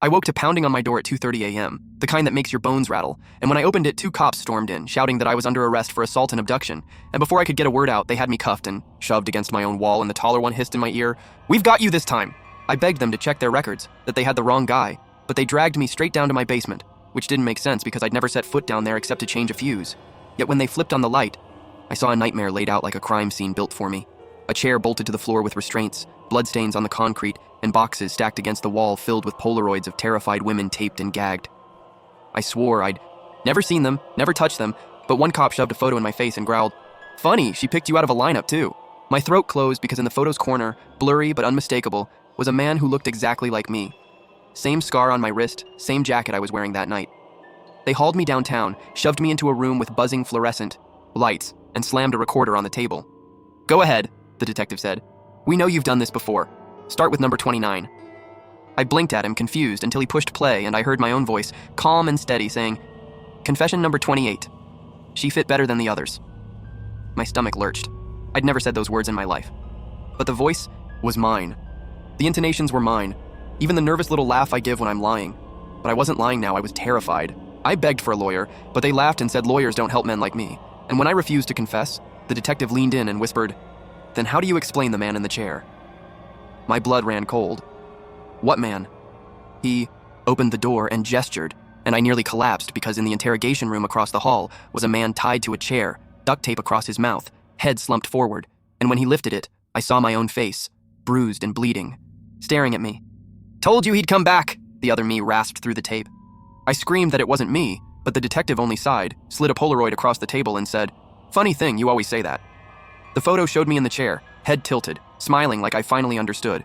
I woke to pounding on my door at 2:30 a.m., the kind that makes your bones rattle, and when I opened it, 2 cops stormed in, shouting that I was under arrest for assault and abduction, and before I could get a word out, they had me cuffed and shoved against my own wall, and the taller one hissed in my ear, "We've got you this time!" I begged them to check their records, that they had the wrong guy, but they dragged me straight down to my basement, which didn't make sense because I'd never set foot down there except to change a fuse. Yet when they flipped on the light, I saw a nightmare laid out like a crime scene built for me. A chair bolted to the floor with restraints, bloodstains on the concrete, and boxes stacked against the wall filled with Polaroids of terrified women taped and gagged. I swore I'd never seen them, never touched them, but one cop shoved a photo in my face and growled, "Funny, she picked you out of a lineup too." My throat closed because in the photo's corner, blurry but unmistakable, was a man who looked exactly like me. Same scar on my wrist, same jacket I was wearing that night. They hauled me downtown, shoved me into a room with buzzing fluorescent lights, and slammed a recorder on the table. "Go ahead," the detective said. "We know you've done this before. Start with number 29. I blinked at him, confused, until he pushed play and I heard my own voice, calm and steady, saying, "Confession number 28. She fit better than the others." My stomach lurched. I'd never said those words in my life. But the voice was mine. The intonations were mine. Even the nervous little laugh I give when I'm lying. But I wasn't lying now, I was terrified. I begged for a lawyer, but they laughed and said lawyers don't help men like me. And when I refused to confess, the detective leaned in and whispered, "Then how do you explain the man in the chair?" My blood ran cold. "What man?" He opened the door and gestured, and I nearly collapsed because in the interrogation room across the hall was a man tied to a chair, duct tape across his mouth, head slumped forward, and when he lifted it, I saw my own face, bruised and bleeding, staring at me. "Told you he'd come back," the other me rasped through the tape. I screamed that it wasn't me, but the detective only sighed, slid a Polaroid across the table and said, "Funny thing, you always say that." The photo showed me in the chair, head tilted, smiling like I finally understood.